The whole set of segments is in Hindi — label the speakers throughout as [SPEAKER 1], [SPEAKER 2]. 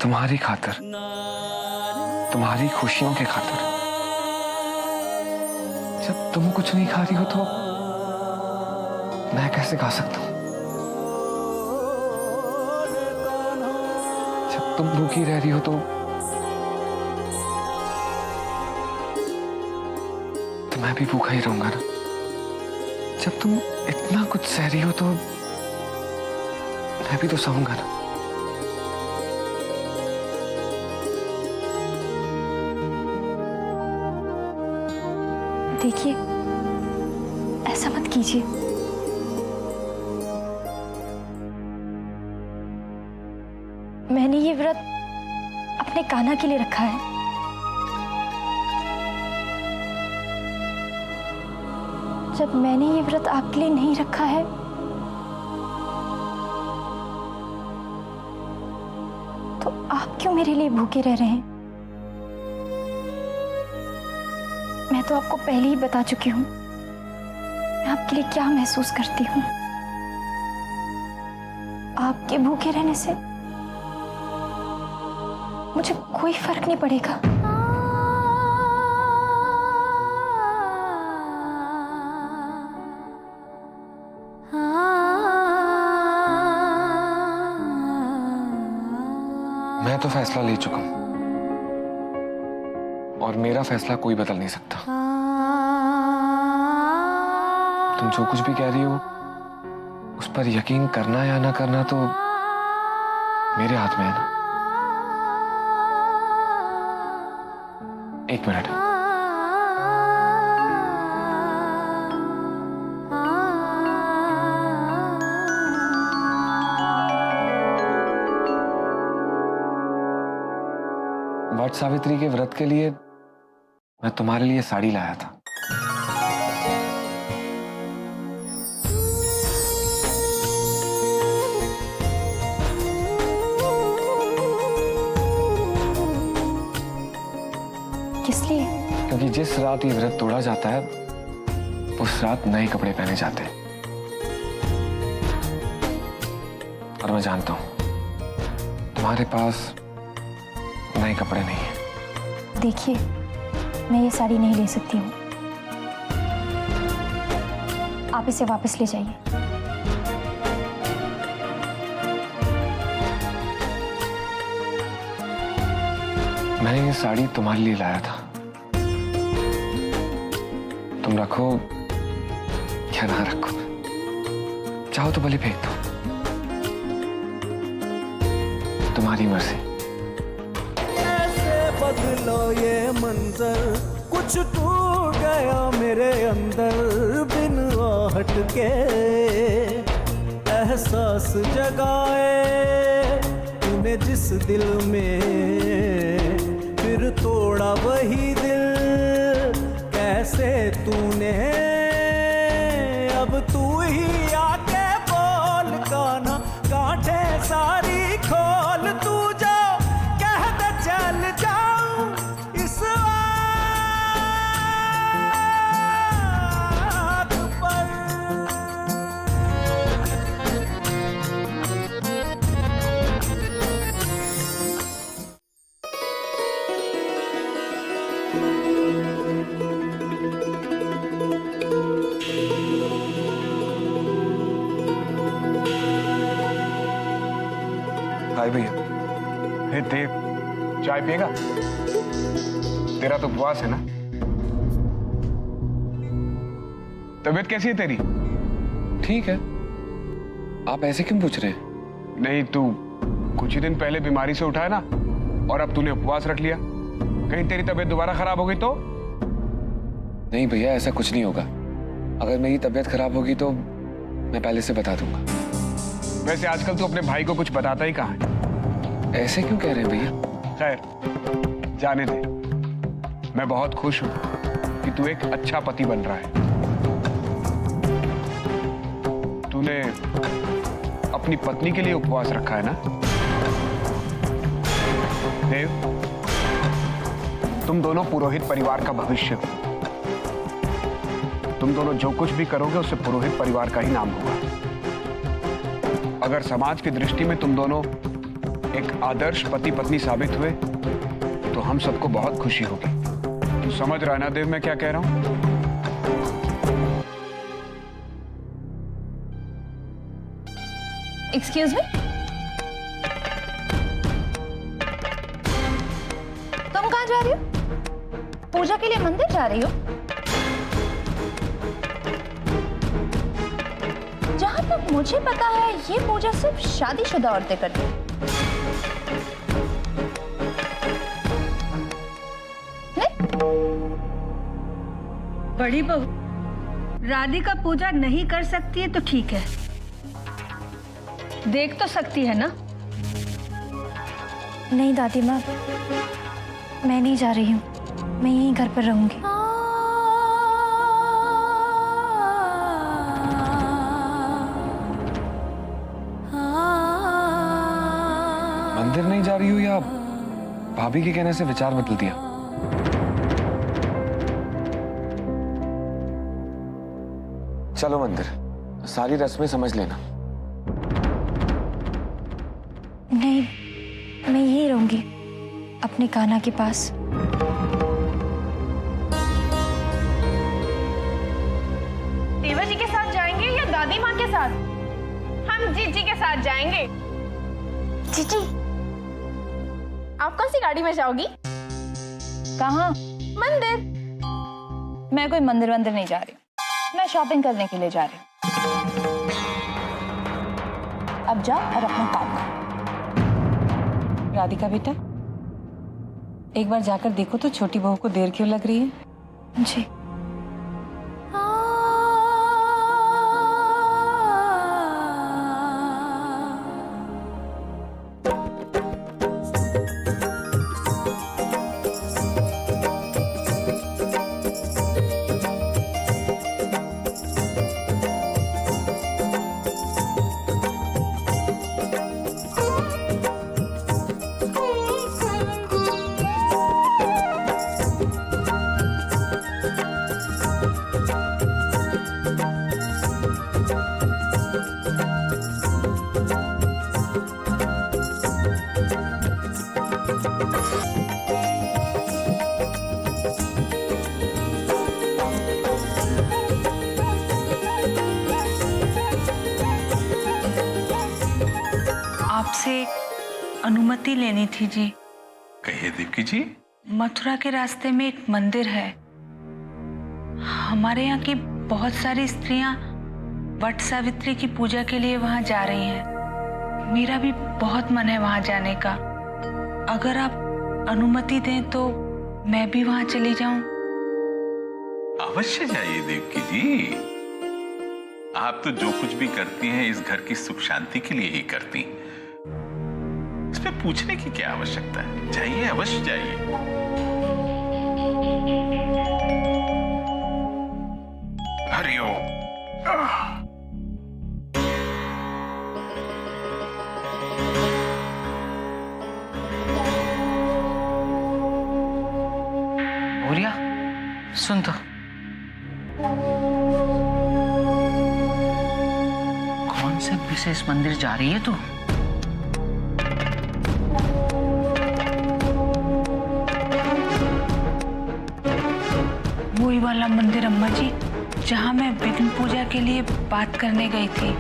[SPEAKER 1] तुम्हारी खातिर, तुम्हारी खुशियों के खातिर। जब तुम कुछ नहीं खा रही हो तो मैं कैसे खा सकता हूं? जब तुम भूखी रह रही हो तो मैं भी भूखा ही रहूंगा ना। जब तुम इतना कुछ सह रही हो तो मैं भी तो सहूंगा ना।
[SPEAKER 2] देखिए, ऐसा मत कीजिए। मैंने ये व्रत अपने कान्हा के लिए रखा है। जब मैंने ये व्रत आपके लिए नहीं रखा है तो आप क्यों मेरे लिए भूखे रह रहे हैं? मैं तो आपको पहले ही बता चुकी हूं मैं आपके लिए क्या महसूस करती हूं। आपके भूखे रहने से मुझे कोई फर्क नहीं पड़ेगा।
[SPEAKER 1] मैं तो फैसला ले चुका हूं और मेरा फैसला कोई बदल नहीं सकता। तुम जो कुछ भी कह रही हो उस पर यकीन करना या ना करना तो मेरे हाथ में है ना। एक मिनट। वट सावित्री के व्रत के लिए मैं तुम्हारे लिए साड़ी लाया था।
[SPEAKER 2] किस लिए?
[SPEAKER 1] क्योंकि जिस रात ये व्रत तोड़ा जाता है उस रात नए कपड़े पहने जाते हैं। और मैं जानता हूं तुम्हारे पास नए कपड़े नहीं है।
[SPEAKER 2] देखिए, मैं ये साड़ी नहीं ले सकती हूँ। आप इसे वापस ले जाइए।
[SPEAKER 1] मैंने ये साड़ी तुम्हारे लिए लाया था। तुम रखो या ना रखो, चाहो तो भले फेंक दो, तुम्हारी मर्जी।
[SPEAKER 3] बदलो ये मंजर, कुछ टूट गया मेरे अंदर, बिन आहट के एहसास जगाए तूने जिस दिल में, फिर तोड़ा वही दिल कैसे तूने। अब तू ही आके बोल कान्हा, गांठे सारी खोल, तू जो कह दे चल जाऊं इस बात पर।
[SPEAKER 1] हाय भैया।
[SPEAKER 4] हे देव, चाय पिएगा? तेरा तो उपवास है ना। तबीयत कैसी है तेरी?
[SPEAKER 1] ठीक है, आप ऐसे क्यों पूछ रहे हैं?
[SPEAKER 4] नहीं, तू कुछ ही दिन पहले बीमारी से उठा है ना, और अब तूने उपवास रख लिया। कहीं तेरी तबीयत दोबारा खराब हो गई तो?
[SPEAKER 1] नहीं भैया, ऐसा कुछ नहीं होगा। अगर मेरी तबीयत खराब होगी तो मैं पहले से बता दूंगा।
[SPEAKER 4] वैसे आजकल तू अपने भाई को कुछ बताता ही कहाँ है।
[SPEAKER 1] ऐसे क्यों कह रहे हैं भैया?
[SPEAKER 4] खैर, जाने दे। मैं बहुत खुश हूं कि तू एक अच्छा पति बन रहा है। तूने अपनी पत्नी के लिए उपवास रखा है ना देव? तुम दोनों पुरोहित परिवार का भविष्य हो। तुम दोनों जो कुछ भी करोगे उससे पुरोहित परिवार का ही नाम होगा। अगर समाज की दृष्टि में तुम दोनों एक आदर्श पति पत्नी साबित हुए तो हम सबको बहुत खुशी होगी। तू समझ रहा है ना देव मैं क्या कह रहा हूं?
[SPEAKER 5] एक्सक्यूज मी, तुम कहाँ जा रही हो? पूजा के लिए मंदिर जा रही हो? जहां तक मुझे पता है ये पूजा सिर्फ शादीशुदा औरतें करती हैं।
[SPEAKER 6] बड़ी बहू, राधिका पूजा नहीं कर सकती है तो ठीक है, देख तो सकती है ना?
[SPEAKER 2] नहीं दादी माँ, मैं नहीं जा रही हूँ, मैं यहीं घर पर रहूंगी।
[SPEAKER 1] मंदिर नहीं जा रही हो या भाभी के कहने से विचार बदल दिया? चलो मंदिर, सारी रस्में समझ लेना।
[SPEAKER 2] नहीं, मैं यहीं रहूंगी अपने कान्हा के पास।
[SPEAKER 7] देवा जी के साथ जाएंगे या दादी माँ के साथ? हम जीजी के साथ जाएंगे।
[SPEAKER 2] जीजी,
[SPEAKER 7] आप कौन सी गाड़ी में जाओगी?
[SPEAKER 5] कहाँ?
[SPEAKER 7] मंदिर।
[SPEAKER 5] मैं कोई मंदिर वंदिर नहीं जा रही हूँ, मैं शॉपिंग करने के लिए जा रही हूँ। अब जाओ और अपना काम करो। राधिका बेटा, एक बार जाकर देखो तो छोटी बहू को देर क्यों लग रही है?
[SPEAKER 2] जी।
[SPEAKER 6] आपसे अनुमति लेनी थी जी।
[SPEAKER 8] कहिए देवकी जी।
[SPEAKER 6] मथुरा के रास्ते में एक मंदिर है, हमारे यहाँ की बहुत सारी स्त्रियां वट सावित्री की पूजा के लिए वहां जा रही हैं। मेरा भी बहुत मन है वहां जाने का। अगर आप अनुमति दें तो मैं भी वहां चली जाऊं।
[SPEAKER 8] अवश्य जाइए देवकी जी, आप तो जो कुछ भी करती हैं इस घर की सुख शांति के लिए ही करती हैं, इसमें पूछने की क्या आवश्यकता है। जाइए, अवश्य जाइए। हरिओम।
[SPEAKER 9] भूरिया, सुन तो, कौन से विशेष मंदिर जा रही है तू?
[SPEAKER 6] वही वाला मंदिर अम्मा जी, जहां मैं विघ्न पूजा के लिए बात करने गई थी।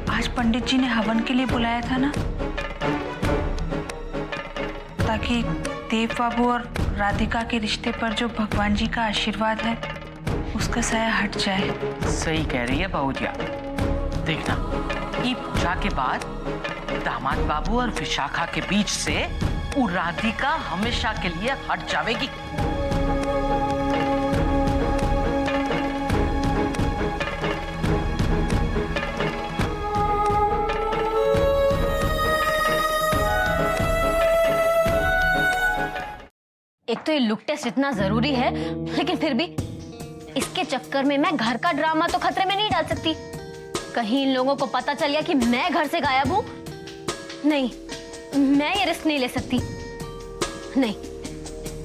[SPEAKER 6] आज पंडित जी ने हवन के लिए बुलाया था ना, ताकि देव बाबू और राधिका के रिश्ते पर जो भगवान जी का आशीर्वाद है उसका साया हट जाए।
[SPEAKER 9] सही कह रही है बहुरिया। देखना, ये पूजा के बाद दामाद बाबू और विशाखा के बीच से वो राधिका हमेशा के लिए हट जाएगी।
[SPEAKER 7] एक तो ये लुक टेस्ट इतना जरूरी है, लेकिन फिर भी इसके चक्कर में मैं घर का ड्रामा तो खतरे में नहीं डाल सकती। कहीं इन लोगों को पता चल गया कि मैं घर से गायब हूं। नहीं, मैं ये रिस्क नहीं ले सकती। नहीं,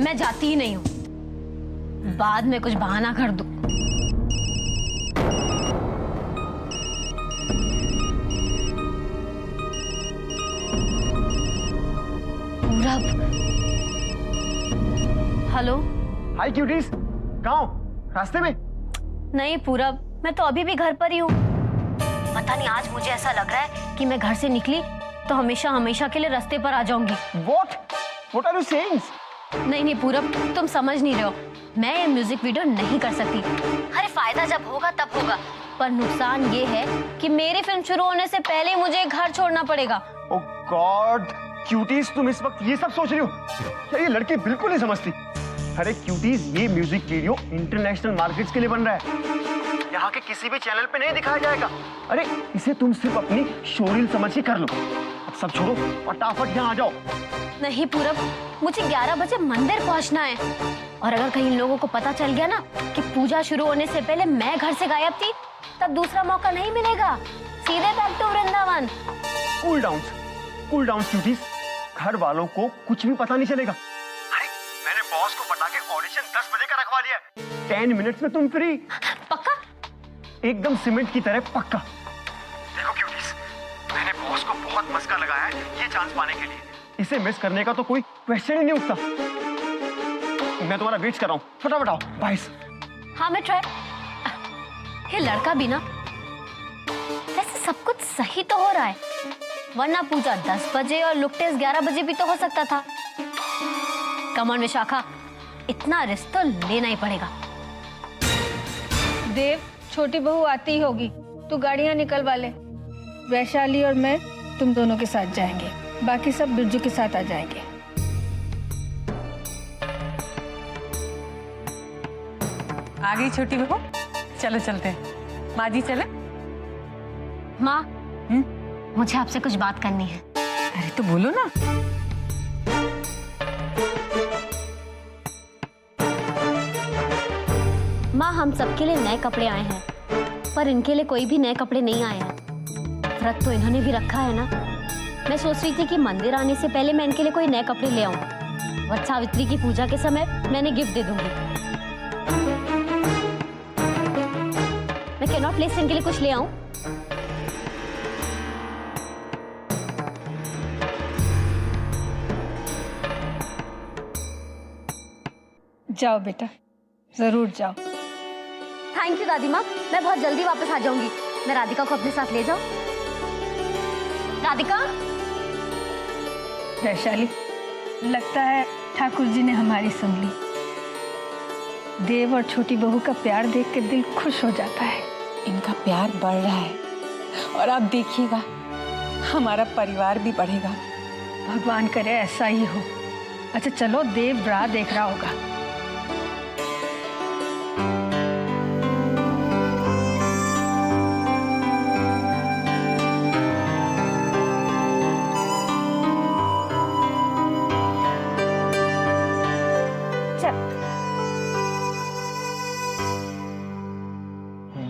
[SPEAKER 7] मैं जाती ही नहीं हूं। बाद में कुछ बहाना कर दूं। पूरब। हेलो।
[SPEAKER 10] हाय क्यूटीज, कहाँ हो? रास्ते में?
[SPEAKER 7] नहीं पूरब, मैं तो अभी भी घर पर ही हूँ। पता नहीं आज मुझे ऐसा लग रहा है कि मैं घर से निकली तो हमेशा हमेशा के लिए रास्ते पर आ जाऊंगी।
[SPEAKER 10] What are you saying?
[SPEAKER 7] नहीं पूरब, तुम समझ नहीं रहे हो। मैं ये म्यूजिक वीडियो नहीं कर सकती। अरे फायदा जब होगा तब होगा, पर नुकसान ये है कि मेरी फिल्म शुरू होने से पहले ही मुझे घर छोड़ना पड़ेगा।
[SPEAKER 10] ओह गॉड, क्यूटीज तुम इस वक्त ये सब सोच रही हो? क्या ये लड़की बिल्कुल नहीं समझती? अरे क्यूटीज, ये म्यूजिक वीडियो इंटरनेशनल मार्केट्स के लिए बन रहा है, यहाँ के किसी भी चैनल पे नहीं दिखाया जाएगा। अरे इसे तुम सिर्फ अपनी शोरील समझ के कर लो। अब सब छोड़ो, फटाफट यहाँ आ जाओ।
[SPEAKER 7] नहीं पूरब, मुझे 11 बजे मंदिर पहुंचना है, और अगर कहीं लोगों को पता चल गया ना कि पूजा शुरू होने से पहले मैं घर से गायब थी, तब दूसरा मौका नहीं मिलेगा। सीधे back to Vrindavan.
[SPEAKER 10] Cool down cuties, घर वालों को कुछ भी पता नहीं चलेगा। अरे मैंने बॉस को बता के ऑडिशन 10 बजे का रखवा दिया है। 10 मिनट्स में तुम फ्री।
[SPEAKER 7] पक्का?
[SPEAKER 10] एकदम सीमेंट की तरह पक्का। देखो क्यूटीज, मैंने बॉस को बहुत मस्का लगाया है ये चांस पाने के लिए। इसे मिस करने का तो कोई क्वेश्चन ही नहीं उठता। मैं तुम्हारा वेट कर रहा हूँ, फटाफट आओ। बाय।
[SPEAKER 7] हाँ मैं ट्राई। ये लड़का भी ना, वैसे सब कुछ सही तो हो रहा है, वरना पूजा 10 बजे और लुक टेस्ट 11 बजे भी तो हो सकता था। कम ऑन विशाखा, इतना रिस्क तो लेना ही पड़ेगा।
[SPEAKER 5] देव, छोटी बहू आती ही होगी, तू गाड़ियां निकलवा ले। वैशाली और मैं तुम दोनों के साथ जाएंगे, बाकी सब बिरजू के साथ आ जाएंगे।
[SPEAKER 9] आ गई छोटी बहू, चलो चलते हैं। माँ जी चले?
[SPEAKER 7] माँ, मुझे आपसे कुछ बात करनी है।
[SPEAKER 9] अरे तो बोलो ना।
[SPEAKER 7] माँ, हम सबके लिए नए कपड़े आए हैं, पर इनके लिए कोई भी नए कपड़े नहीं आए हैं। व्रत तो इन्होंने भी रखा है ना। मैं सोच रही थी कि मंदिर आने से पहले मैं इनके लिए कोई नए कपड़े ले आऊं। वट सावित्री की पूजा के समय मैं इन्हें गिफ्ट दे दूंगी। मैं कैनॉट प्लेस से इनके लिए कुछ ले आऊं?
[SPEAKER 5] जाओ बेटा, जरूर जाओ।
[SPEAKER 7] थैंक यू दादी माँ, मैं बहुत जल्दी वापस आ जाऊंगी। मैं राधिका को अपने साथ ले जाऊं? राधिका?
[SPEAKER 5] वैशाली, लगता है ठाकुर जी ने हमारी सुन ली। देव और छोटी बहू का प्यार देख के दिल खुश हो जाता है।
[SPEAKER 6] इनका प्यार बढ़ रहा है और आप देखिएगा हमारा परिवार भी बढ़ेगा।
[SPEAKER 5] भगवान करे ऐसा ही हो। अच्छा चलो, देव राह देख रहा होगा।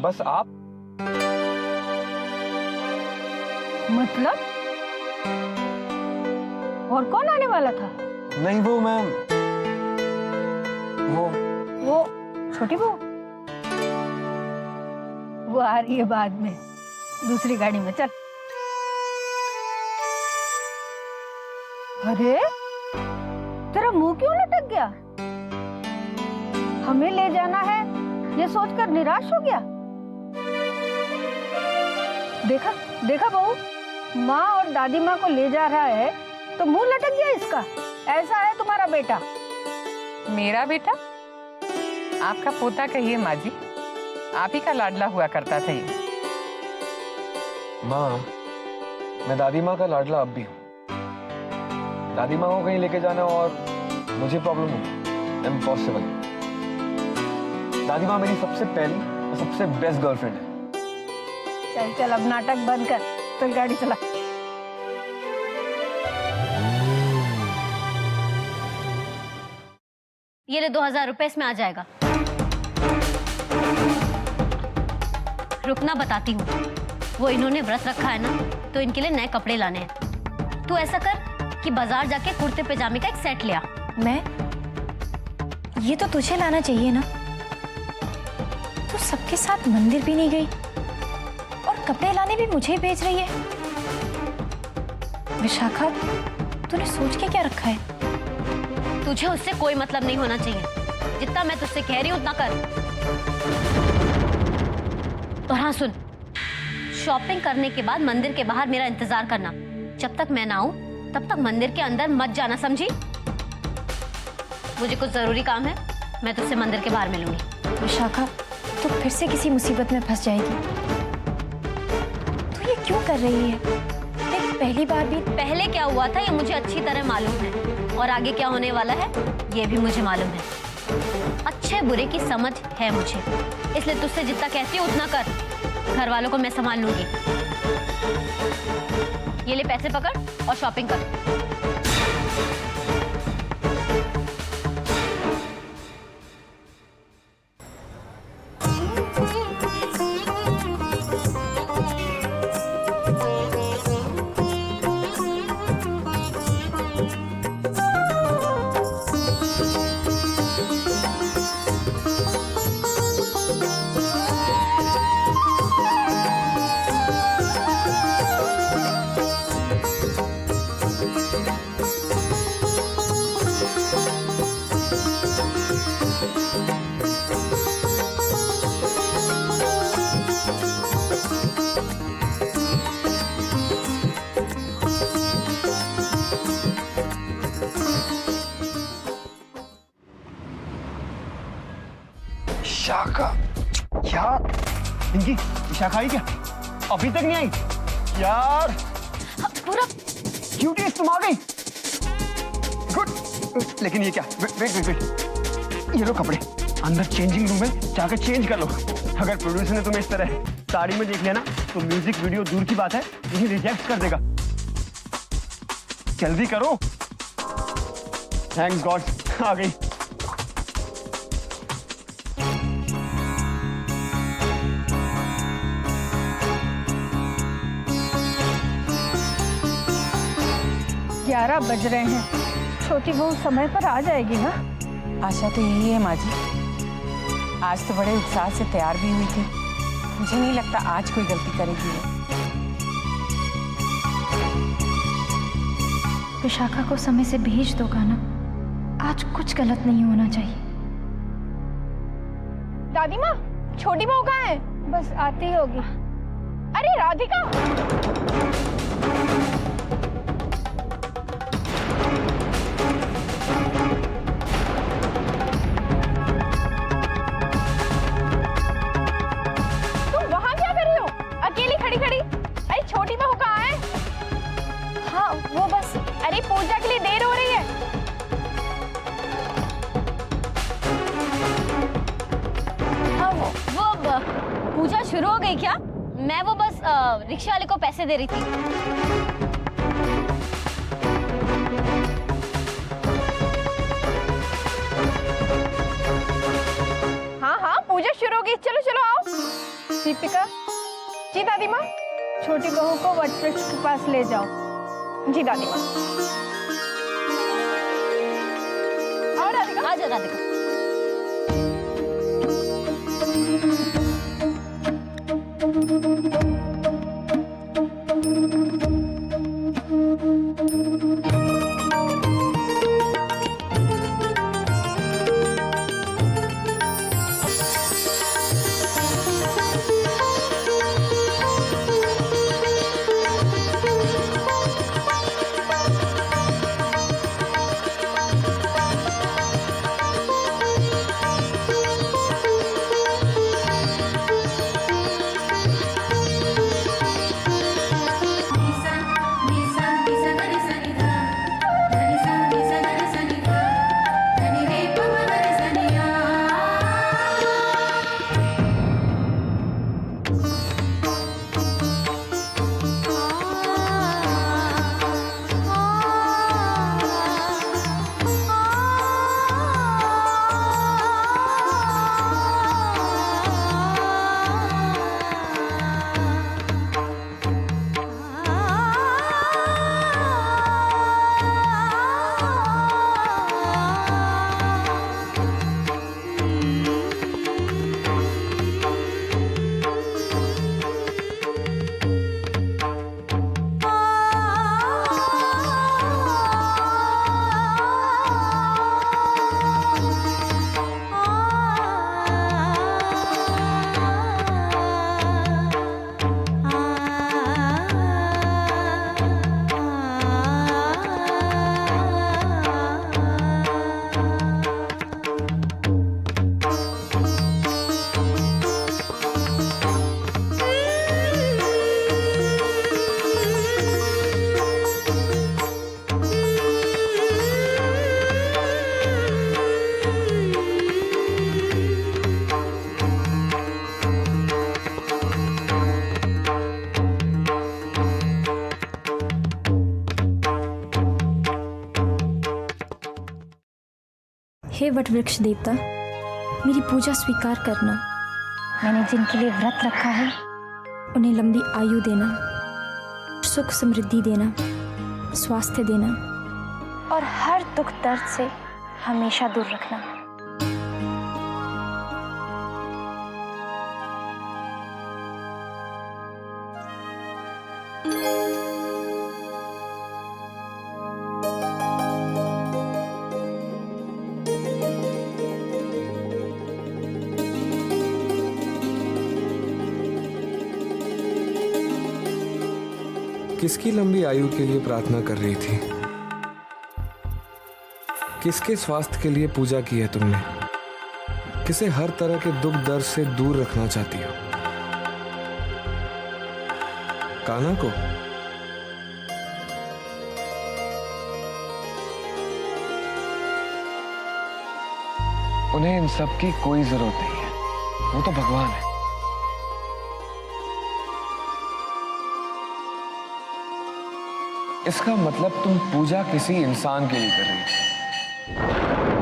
[SPEAKER 1] बस आप?
[SPEAKER 5] मतलब? और कौन आने वाला था?
[SPEAKER 1] नहीं, वो मैं
[SPEAKER 5] वो छोटी बहू, वो आ रही है बाद में, दूसरी गाड़ी में। चल। अरे तेरा मुंह क्यों लटक गया? हमें ले जाना है ये सोचकर निराश हो गया? देखा देखा बहू, माँ और दादी माँ को ले जा रहा है तो मुंह लटक गया इसका। ऐसा है तुम्हारा बेटा।
[SPEAKER 6] मेरा बेटा? आपका पोता कहिए माँ जी, आप ही का लाडला हुआ करता था ये।
[SPEAKER 1] माँ, मैं दादी माँ का लाडला अब भी हूँ। दादी माँ को कहीं लेके जाना और मुझे प्रॉब्लम हो, इम्पॉसिबल। दादी माँ मेरी सबसे पहली और सबसे बेस्ट गर्लफ्रेंड है।
[SPEAKER 5] चल चल, अब नाटक बंद कर, चल गाड़ी चला।
[SPEAKER 7] ये ले 2000 रुपए, इसमें आ जाएगा। रुकना, बताती हूँ। वो इन्होंने व्रत रखा है ना, तो इनके लिए नए कपड़े लाने हैं। तू ऐसा कर कि बाजार जाके कुर्ते पैजामे का एक सेट ले आ।
[SPEAKER 2] मैं? ये तो तुझे लाना चाहिए ना। तू सबके साथ मंदिर भी नहीं गई और कपड़े लाने भी मुझे ही भेज रही है। विशाखा, तू तूने सोच के क्या रखा है?
[SPEAKER 7] तुझे उससे कोई मतलब नहीं होना चाहिए। जितना मैं तुझसे कह रही हूँ उतना कर। और हाँ सुन, शॉपिंग करने के बाद मंदिर के बाहर मेरा इंतजार करना। जब तक मैं ना आऊं तब तक मंदिर के अंदर मत जाना, समझी? मुझे कुछ जरूरी काम है, मैं तुझसे मंदिर के बाहर मिलूंगी।
[SPEAKER 2] विशाखा, तू फिर से किसी मुसीबत में फंस जाएगी। तू ये क्यों कर रही है? देख, पहली बार भी
[SPEAKER 7] पहले क्या हुआ था ये मुझे अच्छी तरह मालूम है, और आगे क्या होने वाला है ये भी मुझे मालूम है। अच्छे बुरे की समझ है मुझे, इसलिए तुझसे जितना कहती हूँ उतना कर। घर वालों को मैं संभाल लूंगी। ये ले पैसे पकड़ और शॉपिंग कर।
[SPEAKER 10] विशाखा, क्या पिंकी, विशाखा आई क्या? अभी तक नहीं आई यार।
[SPEAKER 7] पूरा
[SPEAKER 10] क्यूटीज तुम आ गई, गुड। लेकिन ये क्या? वेट वेट वेट, ये लो कपड़े, अंदर चेंजिंग रूम है, जाकर चेंज कर लो। अगर प्रोड्यूसर ने तुम्हें इस तरह साड़ी में देख लिया ना तो म्यूजिक वीडियो दूर की बात है, मुझे रिजेक्ट कर देगा। जल्दी करो। थैंक्स गॉड, आ गई।
[SPEAKER 5] ग्यारह बज रहे हैं, छोटी बहू समय पर आ जाएगी ना?
[SPEAKER 11] आशा तो यही है माँ जी। आज तो बड़े उत्साह से तैयार भी हुई थी। मुझे नहीं लगता आज कोई गलती करेगी वो।
[SPEAKER 2] विशाखा को समय से भेज दो ना, आज कुछ गलत नहीं होना चाहिए।
[SPEAKER 5] दादी माँ, छोटी बहू कहाँ है? बस आती होगी। अरे राधिका! छोटी बहू कहाँ है?
[SPEAKER 2] हाँ वो बस,
[SPEAKER 5] अरे पूजा के लिए देर हो रही है।
[SPEAKER 7] हाँ वो पूजा शुरू हो गई क्या? मैं वो बस रिक्शा वाले को पैसे दे रही थी।
[SPEAKER 5] हाँ हाँ पूजा शुरू हो गई, चलो चलो आओ। दीपिका जी, दादी माँ छोटी बहू को वटवृक्ष के पास ले जाओ। जी दादी माँ। आओ राधिका।
[SPEAKER 7] आ जा राधिका।
[SPEAKER 2] हे वट वृक्ष देवता, मेरी पूजा स्वीकार करना। मैंने जिनके लिए व्रत रखा है उन्हें लंबी आयु देना, सुख समृद्धि देना, स्वास्थ्य देना और हर दुख दर्द से हमेशा दूर रखना।
[SPEAKER 1] किसकी लंबी आयु के लिए प्रार्थना कर रही थी? किसके स्वास्थ्य के लिए पूजा की है तुमने? किसे हर तरह के दुख दर्द से दूर रखना चाहती हो? कान्हा को? उन्हें इन सब की कोई जरूरत नहीं है, वो तो भगवान है। इसका मतलब तुम पूजा किसी इंसान के लिए कर रही थी।